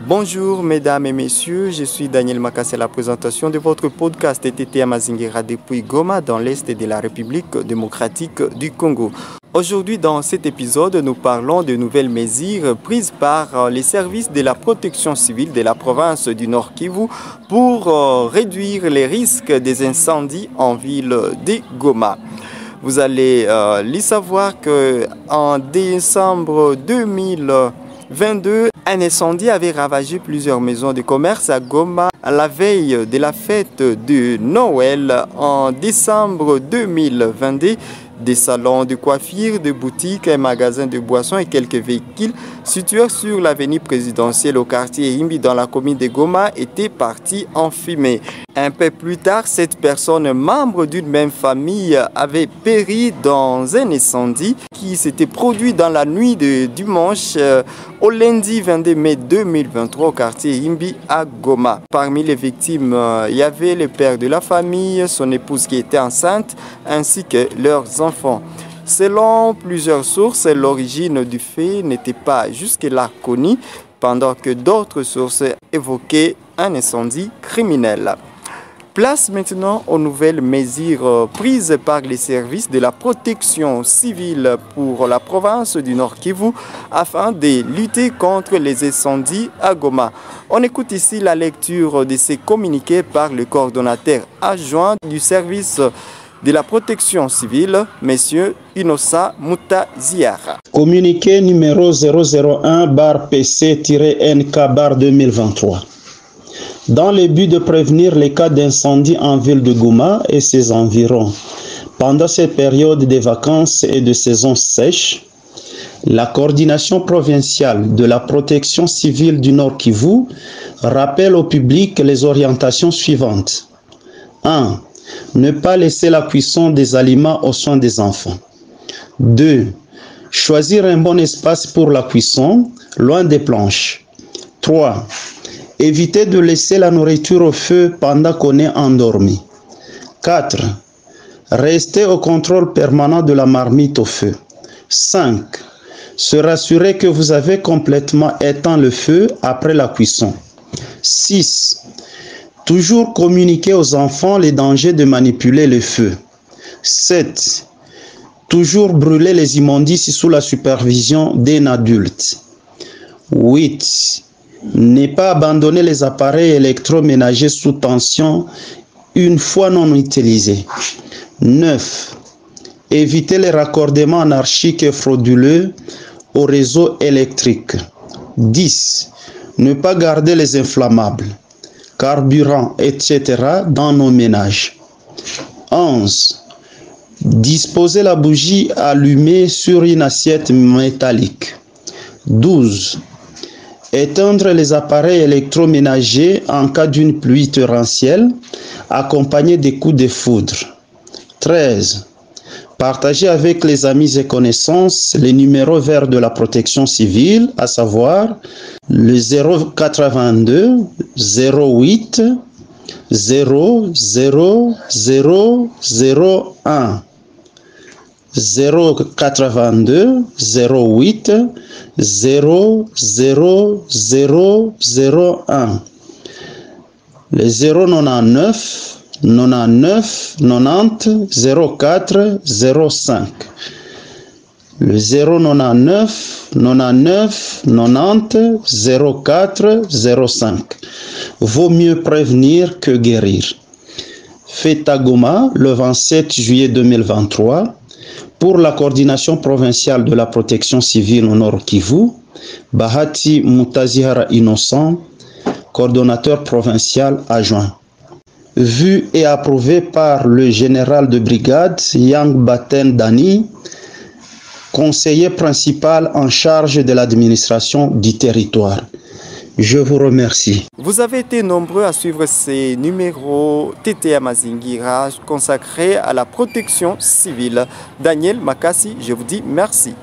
Bonjour mesdames et messieurs, je suis Daniel Makassi à la présentation de votre podcast TT Mazingira depuis Goma dans l'Est de la République démocratique du Congo. Aujourd'hui dans cet épisode, nous parlons de nouvelles mesures prises par les services de la protection civile de la province du Nord Kivu pour réduire les risques des incendies en ville de Goma. Vous allez les savoir qu'en décembre 2022, un incendie avait ravagé plusieurs maisons de commerce à Goma à la veille de la fête de Noël en décembre 2022. Des salons de coiffure, de boutiques, un magasin de boissons et quelques véhicules situés sur l'avenue présidentielle au quartier Imbi dans la commune de Goma étaient partis en fumée. Un peu plus tard, cette personne, membre d'une même famille, avait péri dans un incendie qui s'était produit dans la nuit de dimanche au lundi 22 mai 2023 au quartier Imbi à Goma. Parmi les victimes, il y avait le père de la famille, son épouse qui était enceinte, ainsi que leurs enfants. Selon plusieurs sources, l'origine du fait n'était pas jusque-là connue, pendant que d'autres sources évoquaient un incendie criminel. Place maintenant aux nouvelles mesures prises par les services de la protection civile pour la province du Nord Kivu afin de lutter contre les incendies à Goma. On écoute ici la lecture de ces communiqués par le coordonnateur adjoint du service de la protection civile, M. Innocent Moutaziara. Communiqué numéro 001-PC-NK-2023. Dans le but de prévenir les cas d'incendie en ville de Goma et ses environs, pendant cette période de vacances et de saison sèche, la coordination provinciale de la protection civile du Nord Kivu rappelle au public les orientations suivantes. 1. Ne pas laisser la cuisson des aliments aux soins des enfants. 2. Choisir un bon espace pour la cuisson, loin des planches. 3. Éviter de laisser la nourriture au feu pendant qu'on est endormi. 4. Rester au contrôle permanent de la marmite au feu. 5. Se rassurer que vous avez complètement éteint le feu après la cuisson. 6. Toujours communiquer aux enfants les dangers de manipuler le feu. 7. Toujours brûler les immondices sous la supervision d'un adulte. 8. Ne pas abandonner les appareils électroménagers sous tension une fois non utilisés. 9. Éviter les raccordements anarchiques et frauduleux au réseau électrique. 10. Ne pas garder les inflammables, carburant, etc. dans nos ménages. 11. Disposer la bougie allumée sur une assiette métallique. 12. Éteindre les appareils électroménagers en cas d'une pluie torrentielle accompagnée des coups de foudre. 13. Partager avec les amis et connaissances les numéros verts de la protection civile, à savoir le 082 08 00 001. 082 08 00001. Le 099 99 90 04 05. Le 099 99 90 04 05. Vaut mieux prévenir que guérir. Fête à Goma le 27 juillet 2023. Pour la coordination provinciale de la protection civile au Nord Kivu, Bahati Moutaziara Innocent, coordonnateur provincial adjoint. Vu et approuvé par le général de brigade Yang Baten Dani, conseiller principal en charge de l'administration du territoire. Je vous remercie. Vous avez été nombreux à suivre ces numéros TT Mazingira consacrés à la protection civile. Daniel Makassi, je vous dis merci.